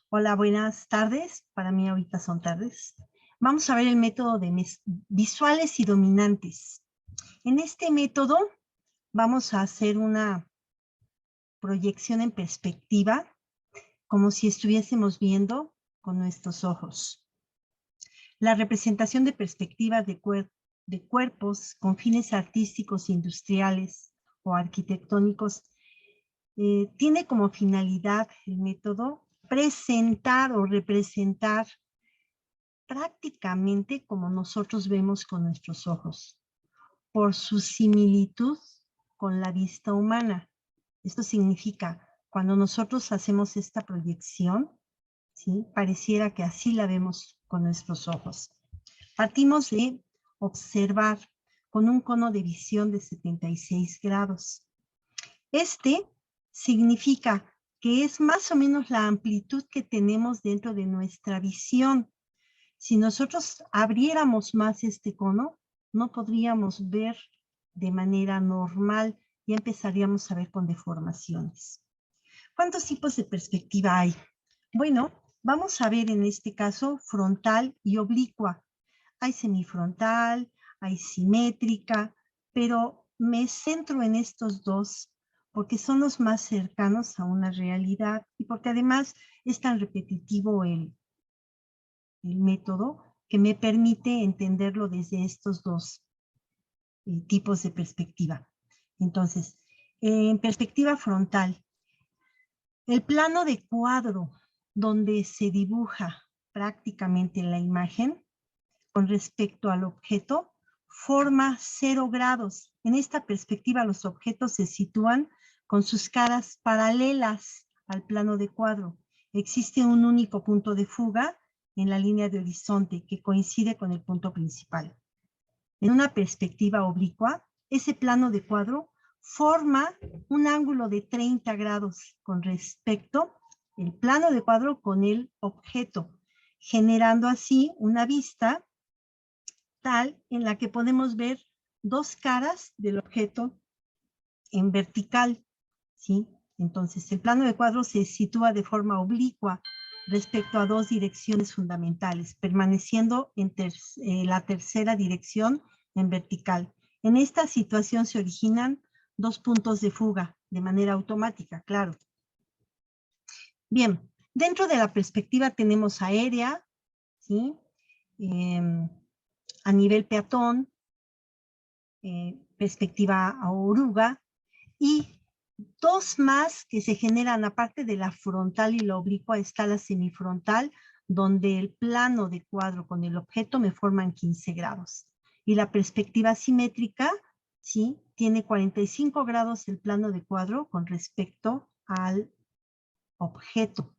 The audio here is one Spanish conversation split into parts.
Hola, buenas tardes. Para mí ahorita son tardes. Vamos a ver el método de visuales y dominantes. En este método vamos a hacer una proyección en perspectiva, como si estuviésemos viendo con nuestros ojos. La representación de perspectivas de cuerpos con fines artísticos, industriales o arquitectónicos tiene como finalidad el método presentar o representar prácticamente como nosotros vemos con nuestros ojos, por su similitud con la vista humana. Esto significa, cuando nosotros hacemos esta proyección, ¿sí? Pareciera que así la vemos con nuestros ojos. Partimos de observar con un cono de visión de 76 grados. Este significa que es más o menos la amplitud que tenemos dentro de nuestra visión. Si nosotros abriéramos más este cono, no podríamos ver de manera normal y empezaríamos a ver con deformaciones. ¿Cuántos tipos de perspectiva hay? Bueno, vamos a ver en este caso frontal y oblicua. Hay semifrontal, hay simétrica, pero me centro en estos dos porque son los más cercanos a una realidad y porque además es tan repetitivo el método que me permite entenderlo desde estos dos tipos de perspectiva. Entonces, en perspectiva frontal, el plano de cuadro donde se dibuja prácticamente la imagen con respecto al objeto forma 0 grados. En esta perspectiva los objetos se sitúan con sus caras paralelas al plano de cuadro. Existe un único punto de fuga en la línea de horizonte que coincide con el punto principal. En una perspectiva oblicua, ese plano de cuadro forma un ángulo de 30 grados con respecto al plano de cuadro con el objeto, generando así una vista tal en la que podemos ver dos caras del objeto en vertical, ¿sí? Entonces, el plano de cuadro se sitúa de forma oblicua respecto a dos direcciones fundamentales, permaneciendo en la tercera dirección en vertical. En esta situación se originan dos puntos de fuga de manera automática, claro. Bien, dentro de la perspectiva tenemos aérea, ¿sí? A nivel peatón, perspectiva a oruga, y dos más que se generan, aparte de la frontal y la oblicua, está la semifrontal, donde el plano de cuadro con el objeto me forman 15 grados. Y la perspectiva simétrica, ¿sí? Tiene 45 grados el plano de cuadro con respecto al objeto,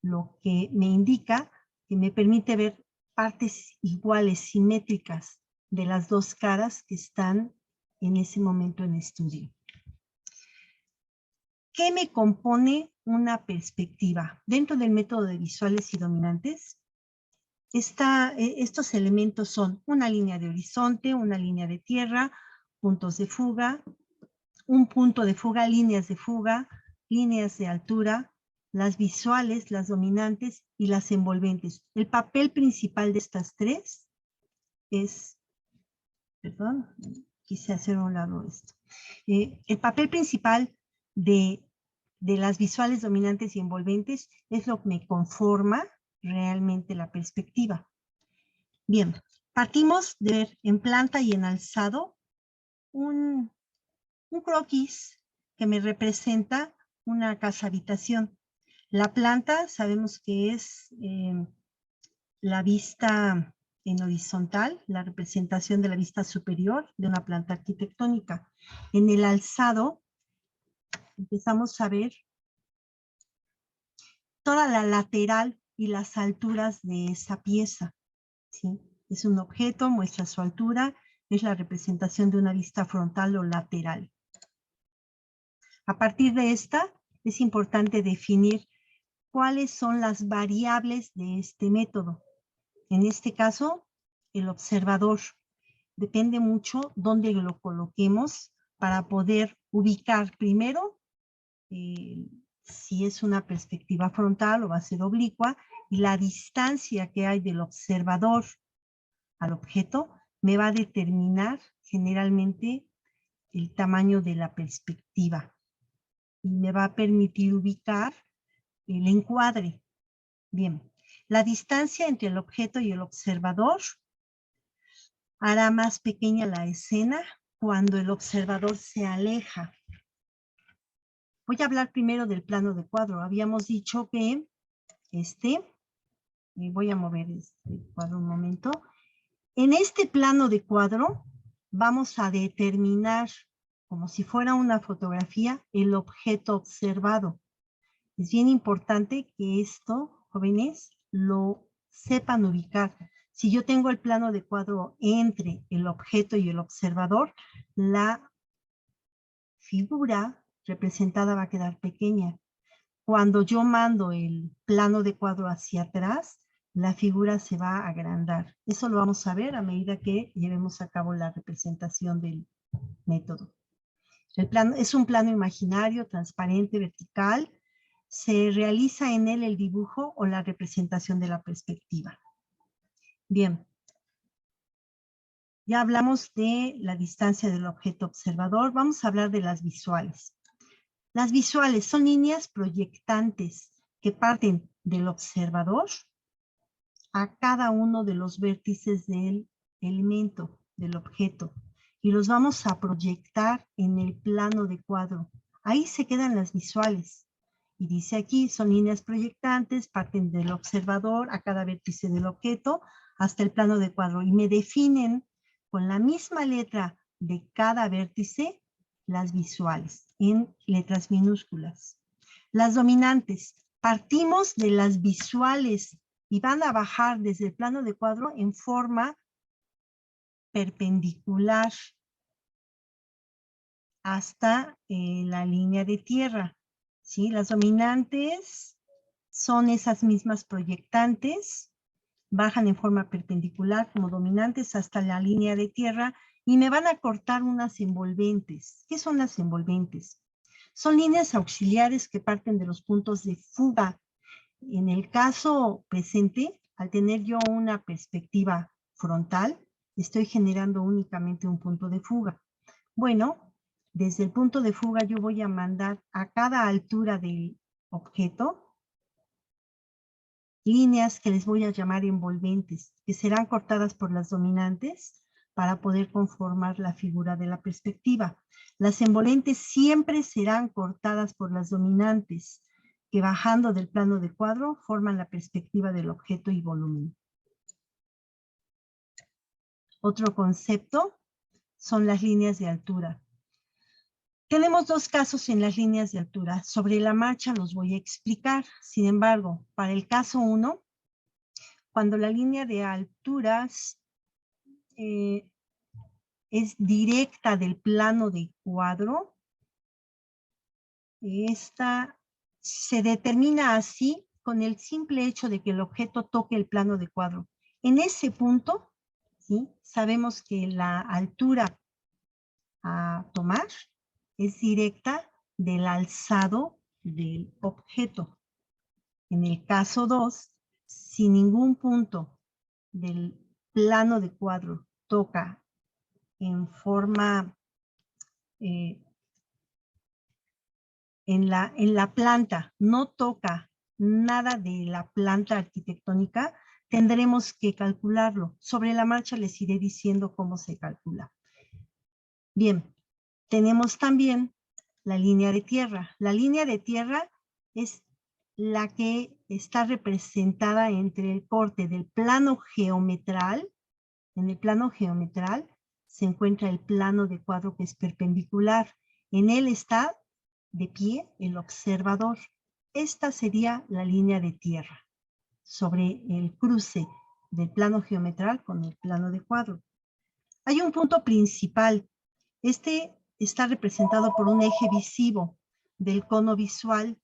lo que me indica que me permite ver partes iguales, simétricas, de las dos caras que están en ese momento en estudio. ¿Qué me compone una perspectiva? Dentro del método de visuales y dominantes, estos elementos son una línea de horizonte, una línea de tierra, puntos de fuga, un punto de fuga, líneas de altura, las visuales, las dominantes y las envolventes. El papel principal de estas tres es, perdón, quise hacer a un lado esto. El papel principal de las visuales dominantes y envolventes es lo que me conforma realmente la perspectiva. Bien, partimos de ver en planta y en alzado un croquis que me representa una casa habitación. La planta sabemos que es la vista en horizontal, la representación de la vista superior de una planta arquitectónica. En el alzado empezamos a ver toda la lateral y las alturas de esa pieza, ¿sí? Es un objeto, muestra su altura, es la representación de una vista frontal o lateral. A partir de esta, es importante definir cuáles son las variables de este método. En este caso, el observador. Depende mucho dónde lo coloquemos para poder ubicar primero si es una perspectiva frontal o va a ser oblicua, y la distancia que hay del observador al objeto me va a determinar generalmente el tamaño de la perspectiva y me va a permitir ubicar el encuadre. Bien, la distancia entre el objeto y el observador hará más pequeña la escena cuando el observador se aleja. Voy a hablar primero del plano de cuadro. Habíamos dicho que voy a mover este cuadro un momento. En este plano de cuadro vamos a determinar, como si fuera una fotografía, el objeto observado. Es bien importante que esto, jóvenes, lo sepan ubicar. Si yo tengo el plano de cuadro entre el objeto y el observador, la figura representada va a quedar pequeña. Cuando yo mando el plano de cuadro hacia atrás, la figura se va a agrandar. Eso lo vamos a ver a medida que llevemos a cabo la representación del método. El plano es un plano imaginario, transparente, vertical. Se realiza en él el dibujo o la representación de la perspectiva. Bien. Ya hablamos de la distancia del objeto observador. Vamos a hablar de las visuales. Las visuales son líneas proyectantes que parten del observador a cada uno de los vértices del elemento, del objeto, y los vamos a proyectar en el plano de cuadro. Ahí se quedan las visuales. Y dice aquí, son líneas proyectantes, parten del observador a cada vértice del objeto hasta el plano de cuadro, y me definen con la misma letra de cada vértice las visuales, en letras minúsculas. Las dominantes, partimos de las visuales y van a bajar desde el plano de cuadro en forma perpendicular hasta la línea de tierra. ¿Sí? Las dominantes son esas mismas proyectantes, bajan en forma perpendicular como dominantes hasta la línea de tierra y me van a cortar unas envolventes. ¿Qué son las envolventes? Son líneas auxiliares que parten de los puntos de fuga. En el caso presente, al tener yo una perspectiva frontal, estoy generando únicamente un punto de fuga. Bueno, desde el punto de fuga yo voy a mandar a cada altura del objeto líneas que les voy a llamar envolventes, que serán cortadas por las dominantes para poder conformar la figura de la perspectiva. Las envolventes siempre serán cortadas por las dominantes, que bajando del plano de cuadro forman la perspectiva del objeto y volumen. Otro concepto son las líneas de altura. Tenemos dos casos en las líneas de altura. Sobre la marcha los voy a explicar. Sin embargo, para el caso 1, cuando la línea de alturas es directa del plano de cuadro, esta se determina así con el simple hecho de que el objeto toque el plano de cuadro. En ese punto, ¿sí?, sabemos que la altura a tomar es directa del alzado del objeto. En el caso 2, si ningún punto del plano de cuadro toca en forma, en la planta, no toca nada de la planta arquitectónica, tendremos que calcularlo. Sobre la marcha les iré diciendo cómo se calcula. Bien, tenemos también la línea de tierra. La línea de tierra es la que está representada entre el corte del plano geometral. En el plano geometral se encuentra el plano de cuadro que es perpendicular. En él está de pie el observador. Esta sería la línea de tierra sobre el cruce del plano geometral con el plano de cuadro. Hay un punto principal. Este está representado por un eje visivo del cono visual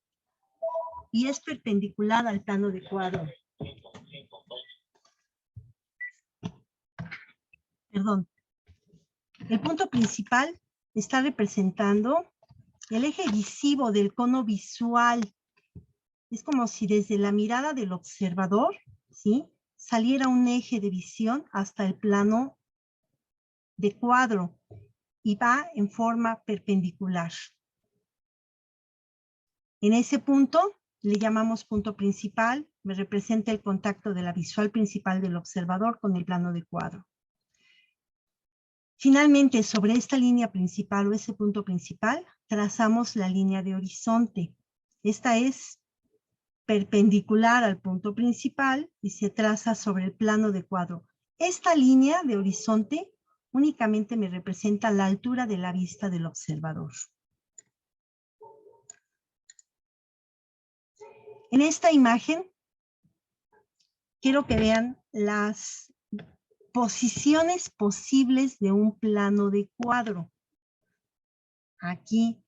y es perpendicular al plano de cuadro. Perdón. El punto principal está representando el eje visivo del cono visual Es como si desde la mirada del observador, ¿sí?, saliera un eje de visión hasta el plano de cuadro y va en forma perpendicular. En ese punto le llamamos punto principal, me representa el contacto de la visual principal del observador con el plano de cuadro. Finalmente, sobre esta línea principal o ese punto principal, trazamos la línea de horizonte. Esta es perpendicular al punto principal y se traza sobre el plano de cuadro. Esta línea de horizonte únicamente me representa la altura de la vista del observador. En esta imagen, quiero que vean las posiciones posibles de un plano de cuadro. Aquí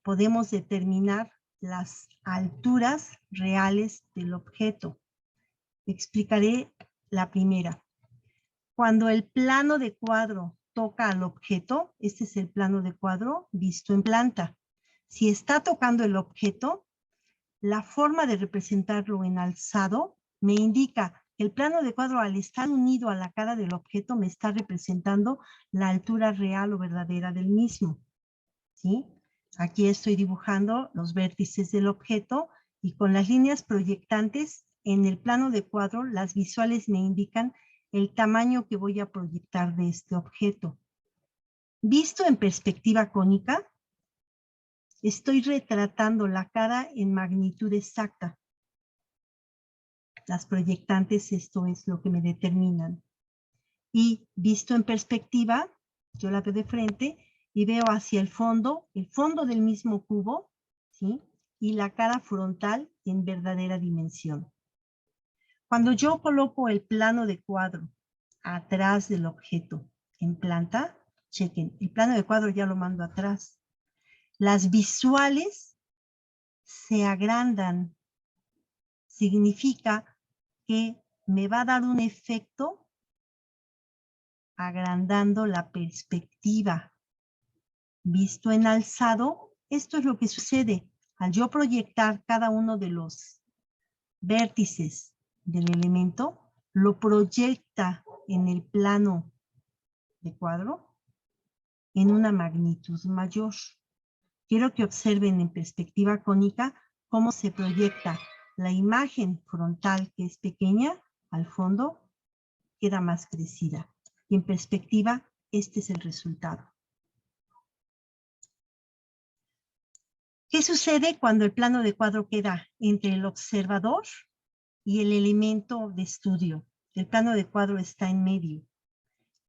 podemos determinar las alturas reales del objeto. Explicaré la primera. Cuando el plano de cuadro toca al objeto, este es el plano de cuadro visto en planta. Si está tocando el objeto, la forma de representarlo en alzado me indica que el plano de cuadro, al estar unido a la cara del objeto, me está representando la altura real o verdadera del mismo. ¿Sí? Aquí estoy dibujando los vértices del objeto y con las líneas proyectantes en el plano de cuadro, las visuales me indican el tamaño que voy a proyectar de este objeto. Visto en perspectiva cónica, estoy retratando la cara en magnitud exacta. Las proyectantes, esto es lo que me determinan. Y visto en perspectiva, yo la veo de frente y veo hacia el fondo del mismo cubo, ¿sí?, y la cara frontal en verdadera dimensión. Cuando yo coloco el plano de cuadro atrás del objeto en planta, chequen, el plano de cuadro ya lo mando atrás. Las visuales se agrandan. Significa que me va a dar un efecto agrandando la perspectiva. Visto en alzado, esto es lo que sucede. Al yo proyectar cada uno de los vértices del elemento, lo proyecta en el plano de cuadro en una magnitud mayor. Quiero que observen en perspectiva cónica cómo se proyecta la imagen frontal, que es pequeña, al fondo, queda más crecida. Y en perspectiva, este es el resultado. ¿Qué sucede cuando el plano de cuadro queda entre el observador y el elemento de estudio? El plano de cuadro está en medio.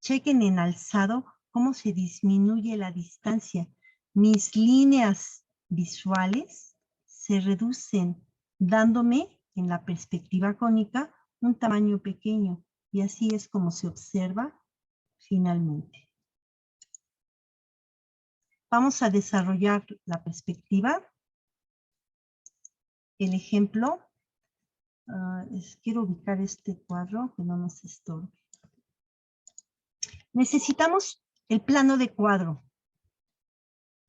Chequen en alzado cómo se disminuye la distancia. Mis líneas visuales se reducen, dándome en la perspectiva cónica un tamaño pequeño, y así es como se observa finalmente. Vamos a desarrollar la perspectiva. El ejemplo, quiero ubicar este cuadro que no nos estorbe. Necesitamos el plano de cuadro.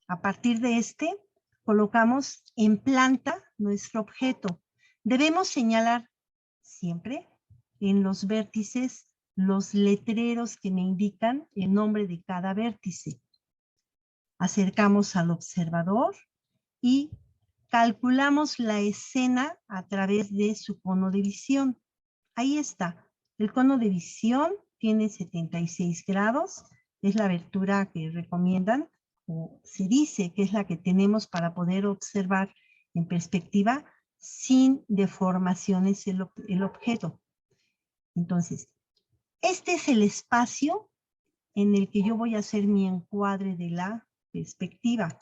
A partir de este, colocamos en planta nuestro objeto. Debemos señalar siempre en los vértices los letreros que me indican el nombre de cada vértice. Acercamos al observador y calculamos la escena a través de su cono de visión. Ahí está. El cono de visión tiene 76 grados. Es la abertura que recomiendan, o se dice que es la que tenemos para poder observar en perspectiva sin deformaciones el objeto. Entonces, este es el espacio en el que yo voy a hacer mi encuadre de la perspectiva.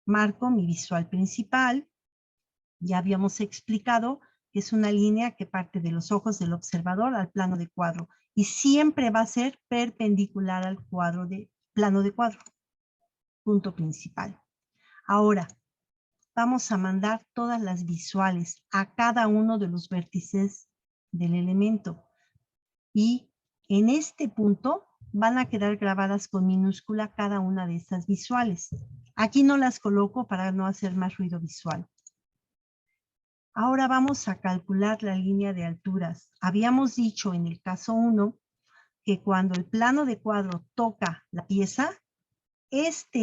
Marco mi visual principal. Ya habíamos explicado que es una línea que parte de los ojos del observador al plano de cuadro y siempre va a ser perpendicular al plano de cuadro. Punto principal. Ahora, vamos a mandar todas las visuales a cada uno de los vértices del elemento. Y en este punto van a quedar grabadas con minúscula cada una de estas visuales. Aquí no las coloco para no hacer más ruido visual. Ahora vamos a calcular la línea de alturas. Habíamos dicho en el caso 1 que cuando el plano de cuadro toca la pieza, esto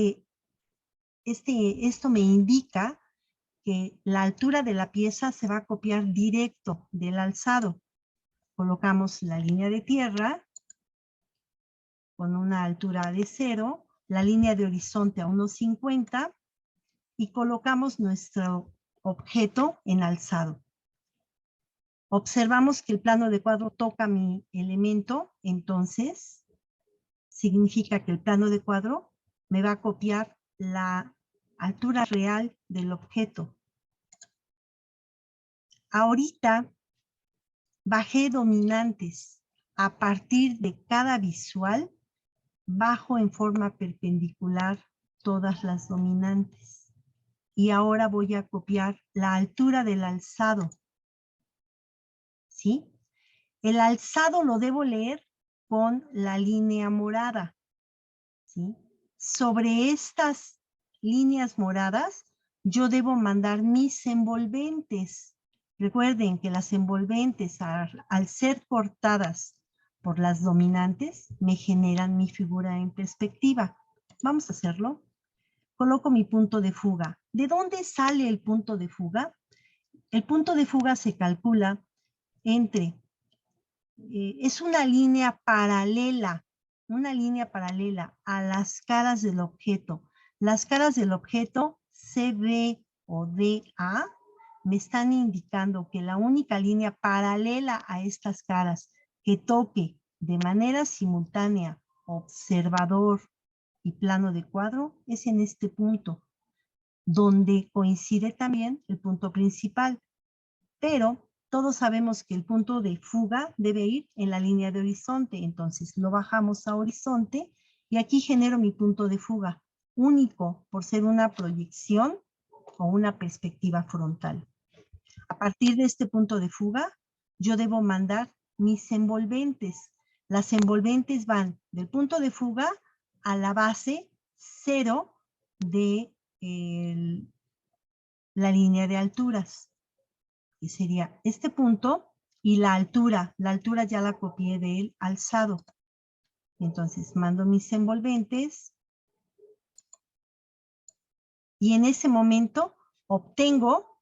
me indica que la altura de la pieza se va a copiar directo del alzado. Colocamos la línea de tierra con una altura de 0, la línea de horizonte a 1,50 y colocamos nuestro objeto en alzado. Observamos que el plano de cuadro toca mi elemento, entonces significa que el plano de cuadro me va a copiar la altura real del objeto. Ahorita bajé dominantes. A partir de cada visual, bajo en forma perpendicular todas las dominantes. Y ahora voy a copiar la altura del alzado. ¿Sí? El alzado lo debo leer con la línea morada. ¿Sí? Sobre estas líneas moradas, yo debo mandar mis envolventes. Recuerden que las envolventes, al ser cortadas por las dominantes, me generan mi figura en perspectiva. Vamos a hacerlo. Coloco mi punto de fuga. ¿De dónde sale el punto de fuga? El punto de fuga se calcula entre, es una línea paralela a las caras del objeto. Las caras del objeto CB o DA me están indicando que la única línea paralela a estas caras que toque de manera simultánea observador y plano de cuadro es en este punto, donde coincide también el punto principal. Pero todos sabemos que el punto de fuga debe ir en la línea de horizonte, entonces lo bajamos a horizonte y aquí genero mi punto de fuga, único por ser una proyección o una perspectiva frontal. A partir de este punto de fuga, yo debo mandar mis envolventes. Las envolventes van del punto de fuga a la base 0 de la línea de alturas, que sería este punto, y la altura ya la copié del alzado. Entonces mando mis envolventes y en ese momento obtengo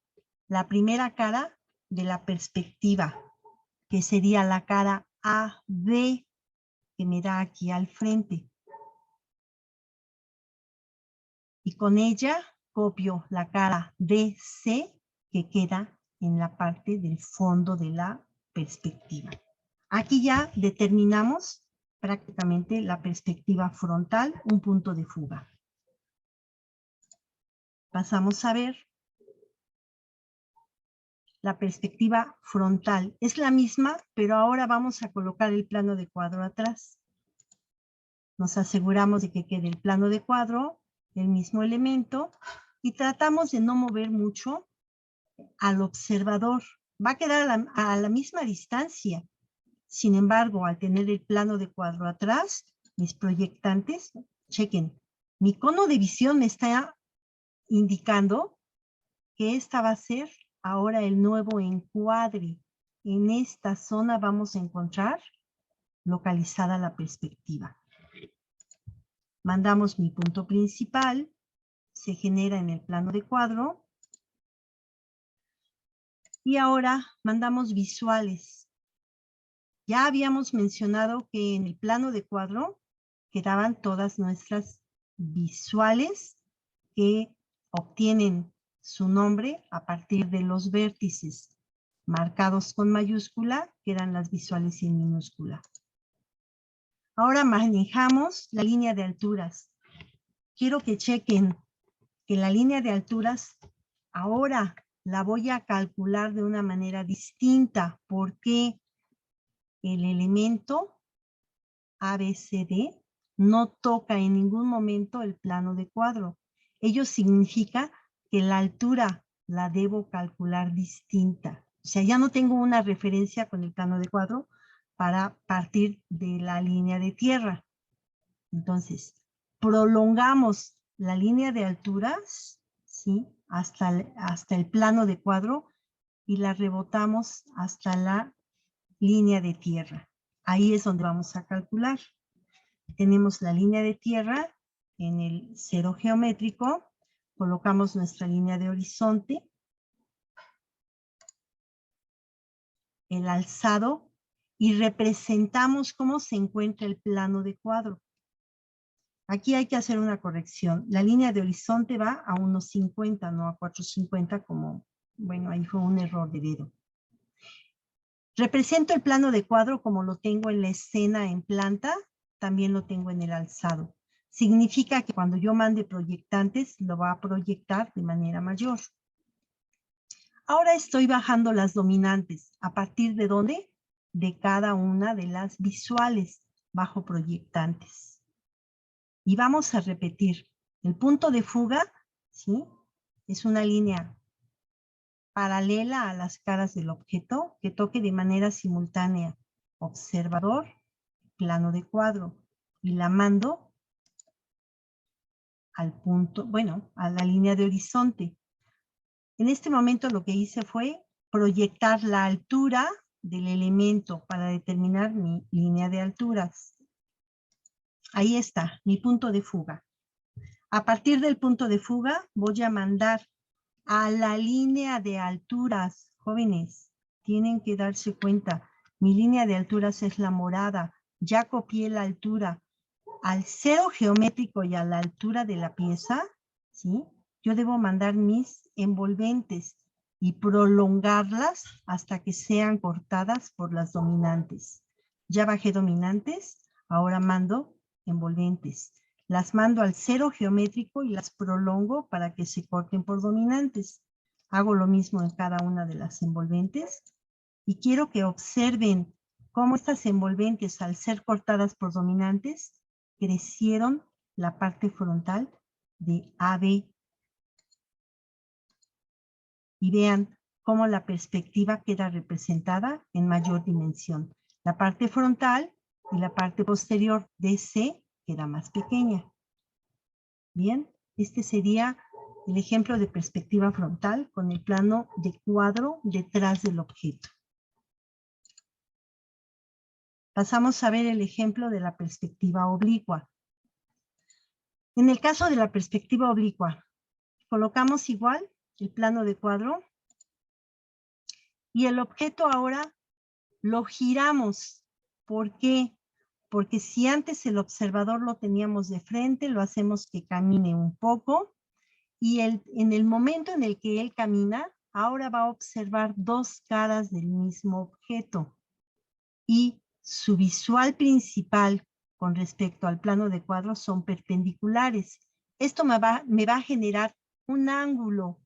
la primera cara de la perspectiva, que sería la cara AB, que me da aquí al frente. Y con ella copio la cara DC, que queda en la parte del fondo de la perspectiva. Aquí ya determinamos prácticamente la perspectiva frontal, un punto de fuga. Pasamos a ver la perspectiva frontal. Es la misma, pero ahora vamos a colocar el plano de cuadro atrás. Nos aseguramos de que quede el plano de cuadro, el mismo elemento, y tratamos de no mover mucho al observador. Va a quedar a la misma distancia. Sin embargo, al tener el plano de cuadro atrás, mis proyectantes, chequen, mi cono de visión me está indicando que esta va a ser ahora el nuevo encuadre. En esta zona vamos a encontrar localizada la perspectiva. Mandamos mi punto principal, se genera en el plano de cuadro. Y ahora mandamos visuales. Ya habíamos mencionado que en el plano de cuadro quedaban todas nuestras visuales que obtienen su nombre a partir de los vértices marcados con mayúscula, que eran las visuales en minúscula. Ahora manejamos la línea de alturas. Quiero que chequen que la línea de alturas ahora la voy a calcular de una manera distinta, porque el elemento ABCD no toca en ningún momento el plano de cuadro. Ello significa que la altura la debo calcular distinta. O sea, ya no tengo una referencia con el plano de cuadro para partir de la línea de tierra. Entonces, prolongamos la línea de alturas, ¿sí?, hasta el plano de cuadro, y la rebotamos hasta la línea de tierra. Ahí es donde vamos a calcular. Tenemos la línea de tierra en el cero geométrico, colocamos nuestra línea de horizonte, el alzado, y representamos cómo se encuentra el plano de cuadro. Aquí hay que hacer una corrección. La línea de horizonte va a 1.50, no a 4.50 como, bueno, ahí fue un error de dedo. Represento el plano de cuadro como lo tengo en la escena en planta, también lo tengo en el alzado. Significa que cuando yo mande proyectantes, lo va a proyectar de manera mayor. Ahora estoy bajando las dominantes. ¿A partir de dónde? De cada una de las visuales bajo proyectantes. Y vamos a repetir. El punto de fuga, ¿sí? Es una línea paralela a las caras del objeto que toque de manera simultánea observador, plano de cuadro, y la mando al punto, bueno, a la línea de horizonte. En este momento lo que hice fue proyectar la altura del elemento para determinar mi línea de alturas. Ahí está, mi punto de fuga. A partir del punto de fuga voy a mandar a la línea de alturas. Jóvenes, tienen que darse cuenta, mi línea de alturas es la morada. Ya copié la altura. Al cero geométrico y a la altura de la pieza, ¿sí? Yo debo mandar mis envolventes y prolongarlas hasta que sean cortadas por las dominantes. Ya bajé dominantes, ahora mando envolventes. Las mando al cero geométrico y las prolongo para que se corten por dominantes. Hago lo mismo en cada una de las envolventes y quiero que observen cómo estas envolventes, al ser cortadas por dominantes, crecieron la parte frontal de AB. Y vean cómo la perspectiva queda representada en mayor dimensión. La parte frontal y la parte posterior de C queda más pequeña. Bien, este sería el ejemplo de perspectiva frontal con el plano de cuadro detrás del objeto. Pasamos a ver el ejemplo de la perspectiva oblicua. En el caso de la perspectiva oblicua, colocamos igual el plano de cuadro y el objeto ahora lo giramos. ¿Por qué? Porque si antes el observador lo teníamos de frente, lo hacemos que camine un poco y en el momento en el que él camina, ahora va a observar dos caras del mismo objeto y su visual principal con respecto al plano de cuadro son perpendiculares. Esto me va a generar un ángulo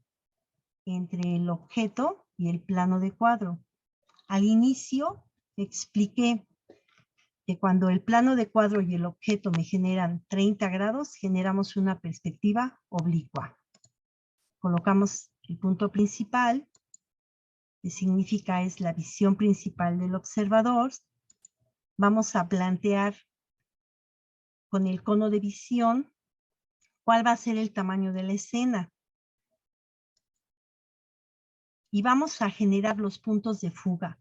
entre el objeto y el plano de cuadro. Al inicio expliqué que cuando el plano de cuadro y el objeto me generan 30 grados, generamos una perspectiva oblicua. Colocamos el punto principal, que significa es la visión principal del observador. Vamos a plantear con el cono de visión cuál va a ser el tamaño de la escena. Y vamos a generar los puntos de fuga.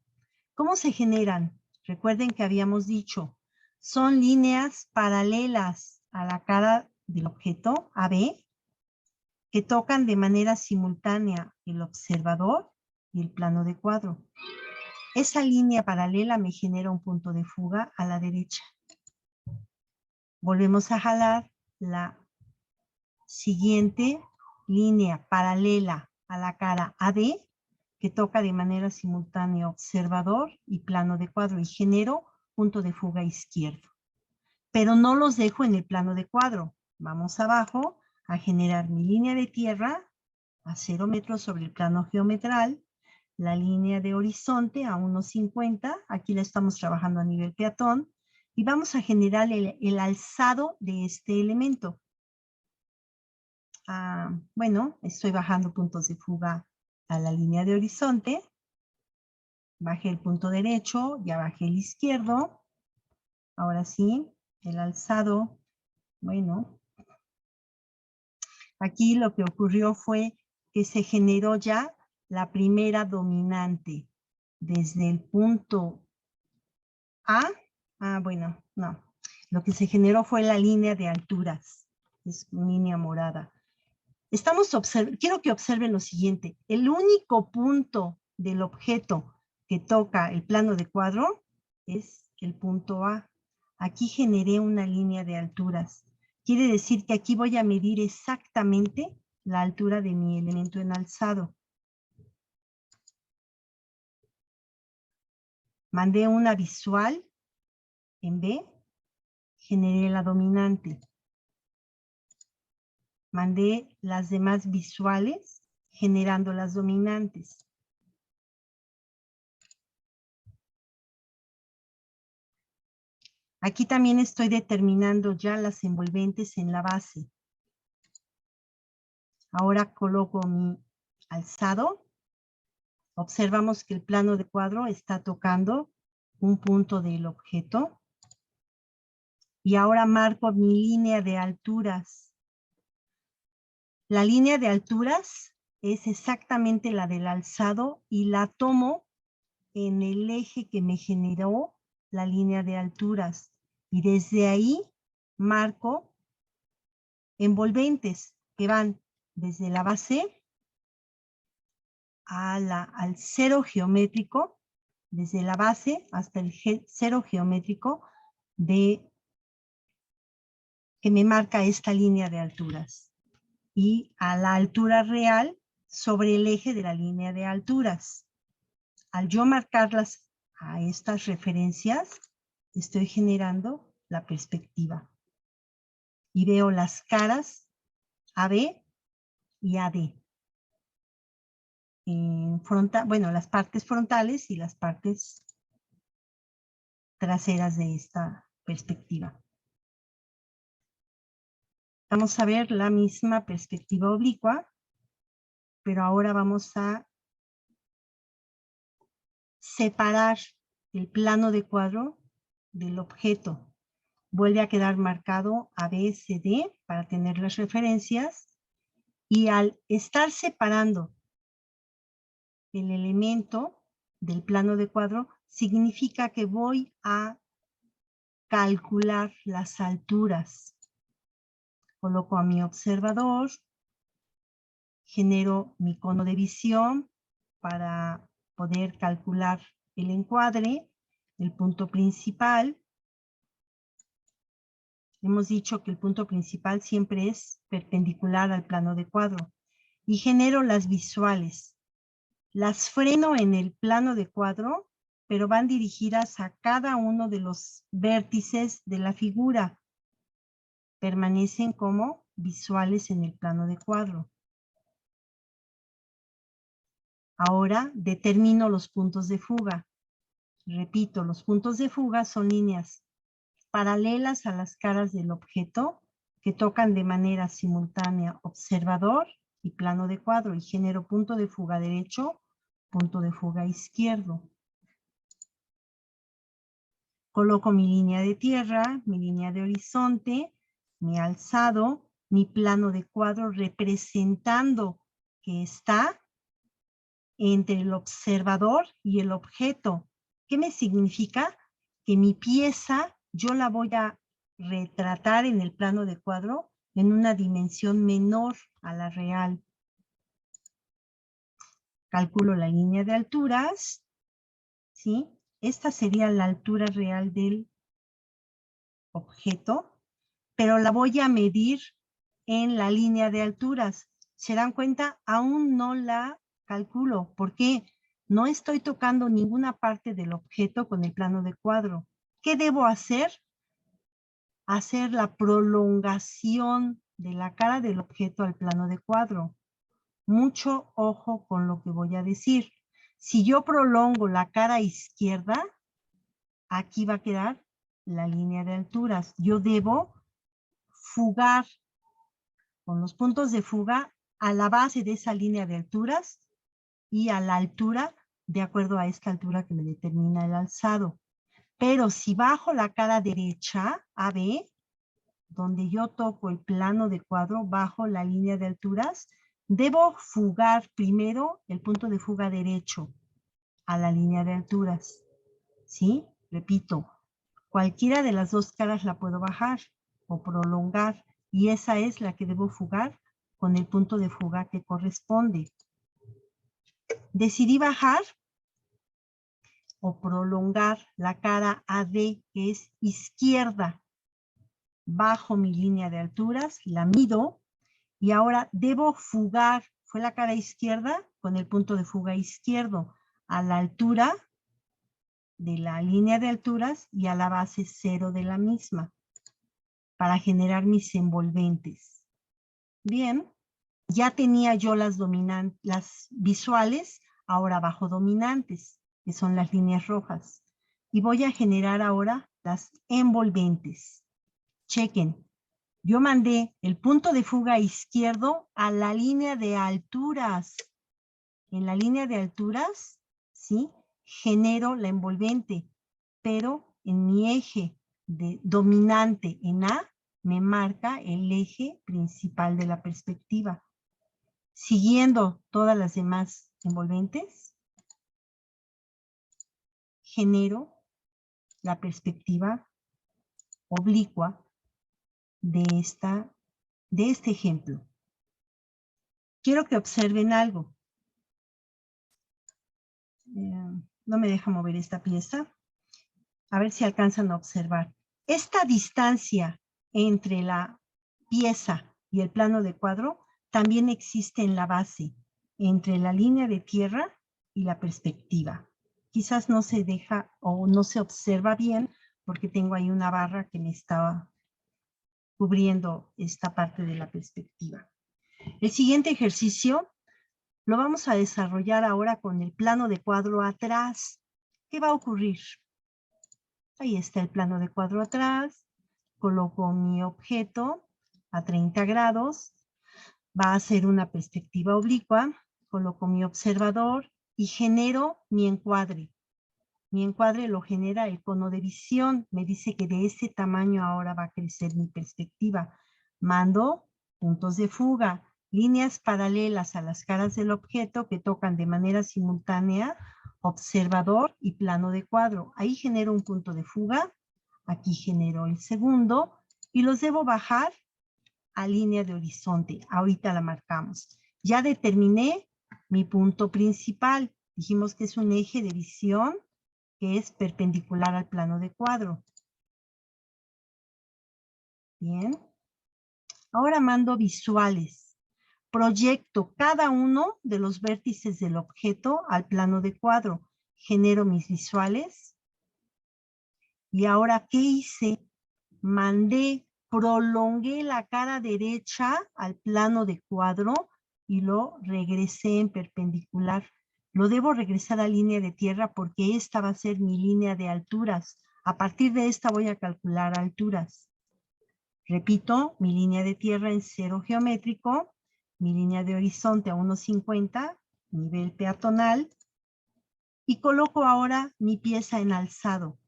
¿Cómo se generan? Recuerden que habíamos dicho, son líneas paralelas a la cara del objeto AB que tocan de manera simultánea el observador y el plano de cuadro. Esa línea paralela me genera un punto de fuga a la derecha. Volvemos a jalar la siguiente línea paralela a la cara AD que toca de manera simultánea observador y plano de cuadro y genero punto de fuga izquierdo. Pero no los dejo en el plano de cuadro. Vamos abajo a generar mi línea de tierra a 0 metros sobre el plano geometral, la línea de horizonte a 1.50, aquí la estamos trabajando a nivel peatón, y vamos a generar el alzado de este elemento. Bueno, estoy bajando puntos de fuga a la línea de horizonte, bajé el punto derecho, ya bajé el izquierdo, ahora sí, el alzado, bueno, aquí lo que ocurrió fue que se generó ya la primera dominante desde el punto A. Bueno, no. Lo que se generó fue la línea de alturas. Es línea morada. Quiero que observen lo siguiente. El único punto del objeto que toca el plano de cuadro es el punto A. Aquí generé una línea de alturas. Quiere decir que aquí voy a medir exactamente la altura de mi elemento en alzado. Mandé una visual en B, generé la dominante. Mandé las demás visuales generando las dominantes. Aquí también estoy determinando ya las envolventes en la base. Ahora coloco mi alzado. Observamos que el plano de cuadro está tocando un punto del objeto. Y ahora marco mi línea de alturas. La línea de alturas es exactamente la del alzado y la tomo en el eje que me generó la línea de alturas. Y desde ahí marco envolventes que van desde la base al cero geométrico, desde la base hasta el cero geométrico que me marca esta línea de alturas. Y a la altura real sobre el eje de la línea de alturas. Al yo marcarlas a estas referencias, estoy generando la perspectiva. Y veo las caras AB y AD. Bueno, las partes frontales y las partes traseras de esta perspectiva. Vamos a ver la misma perspectiva oblicua, pero ahora vamos a separar el plano de cuadro del objeto. Vuelve a quedar marcado ABCD para tener las referencias, y al estar separando el elemento del plano de cuadro, significa que voy a calcular las alturas. Coloco a mi observador, genero mi cono de visión para poder calcular el encuadre, el punto principal. Hemos dicho que el punto principal siempre es perpendicular al plano de cuadro. Y genero las visuales. Las freno en el plano de cuadro, pero van dirigidas a cada uno de los vértices de la figura. Permanecen como visuales en el plano de cuadro. Ahora determino los puntos de fuga. Repito, los puntos de fuga son líneas paralelas a las caras del objeto que tocan de manera simultánea observador y plano de cuadro, y genero punto de fuga derecho, punto de fuga izquierdo. Coloco mi línea de tierra, mi línea de horizonte, mi alzado, mi plano de cuadro representando que está entre el observador y el objeto. ¿Qué me significa? Que mi pieza yo la voy a retratar en el plano de cuadro en una dimensión menor a la real. Calculo la línea de alturas, ¿sí? Esta sería la altura real del objeto, pero la voy a medir en la línea de alturas. ¿Se dan cuenta? Aún no la calculo. ¿Por qué? No estoy tocando ninguna parte del objeto con el plano de cuadro. ¿Qué debo hacer? Hacer la prolongación de la cara del objeto al plano de cuadro. Mucho ojo con lo que voy a decir. Si yo prolongo la cara izquierda, aquí va a quedar la línea de alturas. Yo debo fugar con los puntos de fuga a la base de esa línea de alturas y a la altura de acuerdo a esta altura que me determina el alzado. Pero si bajo la cara derecha, AB, donde yo toco el plano de cuadro, bajo la línea de alturas, Debo fugar primero el punto de fuga derecho a la línea de alturas, ¿sí? Repito, cualquiera de las dos caras la puedo bajar o prolongar, y esa es la que debo fugar con el punto de fuga que corresponde. Decidí bajar o prolongar la cara AD, que es izquierda. Bajo mi línea de alturas, la mido, y ahora debo fugar, fue la cara izquierda, con el punto de fuga izquierdo, a la altura de la línea de alturas y a la base 0 de la misma, para generar mis envolventes. Bien, ya tenía yo las visuales, ahora bajo dominantes, que son las líneas rojas. Y voy a generar ahora las envolventes. Chequen, yo mandé el punto de fuga izquierdo a la línea de alturas. En la línea de alturas, ¿sí? Genero la envolvente, pero en mi eje de dominante en A, me marca el eje principal de la perspectiva. Siguiendo todas las demás envolventes, genero la perspectiva oblicua de este ejemplo. Quiero que observen algo. No me deja mover esta pieza. A ver si alcanzan a observar. Esta distancia entre la pieza y el plano de cuadro también existe en la base, entre la línea de tierra y la perspectiva. Quizás no se deja o no se observa bien porque tengo ahí una barra que me estaba cubriendo esta parte de la perspectiva. El siguiente ejercicio lo vamos a desarrollar ahora con el plano de cuadro atrás. ¿Qué va a ocurrir? Ahí está el plano de cuadro atrás. Coloco mi objeto a 30 grados. Va a ser una perspectiva oblicua. Coloco mi observador y genero mi encuadre. Mi encuadre lo genera el cono de visión. Me dice que de ese tamaño ahora va a crecer mi perspectiva. Mando puntos de fuga, líneas paralelas a las caras del objeto que tocan de manera simultánea observador y plano de cuadro. Ahí genero un punto de fuga. Aquí genero el segundo y los debo bajar a línea de horizonte. Ahorita la marcamos. Ya determiné mi punto principal. Dijimos que es un eje de visión que es perpendicular al plano de cuadro. Bien. Ahora mando visuales. Proyecto cada uno de los vértices del objeto al plano de cuadro. Genero mis visuales. Y ahora, ¿qué hice? Prolongué la cara derecha al plano de cuadro y lo regresé en perpendicular. Lo debo regresar a línea de tierra porque esta va a ser mi línea de alturas. A partir de esta voy a calcular alturas. Repito, mi línea de tierra en 0 geométrico, mi línea de horizonte a 1,50, nivel peatonal, y coloco ahora mi pieza en alzado.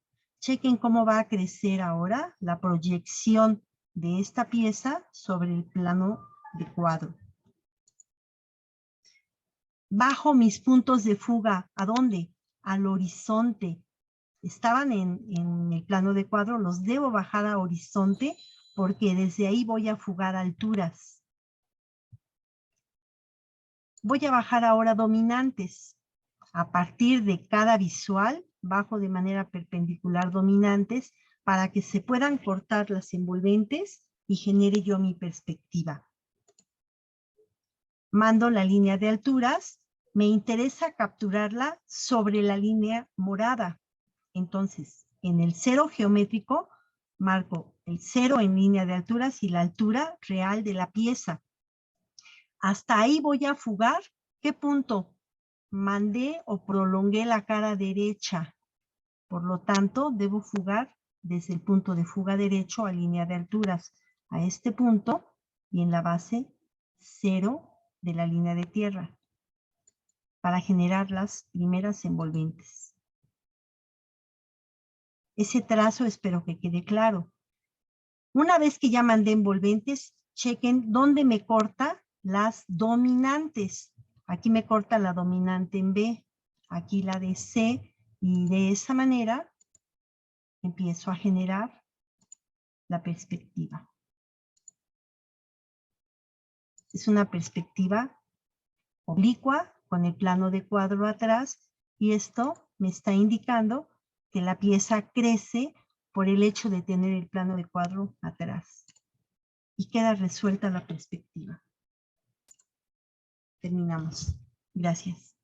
Chequen cómo va a crecer ahora la proyección de esta pieza sobre el plano de cuadro. Bajo mis puntos de fuga, ¿a dónde? Al horizonte. Estaban en el plano de cuadro, los debo bajar a horizonte porque desde ahí voy a fugar alturas. Voy a bajar ahora dominantes. A partir de cada visual, bajo de manera perpendicular dominantes para que se puedan cortar las envolventes y genere yo mi perspectiva. Mando la línea de alturas. Me interesa capturarla sobre la línea morada. Entonces, en el 0 geométrico, marco el 0 en línea de alturas y la altura real de la pieza. Hasta ahí voy a fugar. ¿Qué punto? Mandé o prolongué la cara derecha. Por lo tanto, debo fugar desde el punto de fuga derecho a línea de alturas a este punto y en la base 0 de la línea de tierra para generar las primeras envolventes. Ese trazo espero que quede claro. Una vez que ya mandé envolventes, chequen dónde me corta las dominantes. Aquí me corta la dominante en B, aquí la de C, y de esa manera empiezo a generar la perspectiva. Es una perspectiva oblicua con el plano de cuadro atrás, y esto me está indicando que la pieza crece por el hecho de tener el plano de cuadro atrás. Y queda resuelta la perspectiva. Terminamos. Gracias.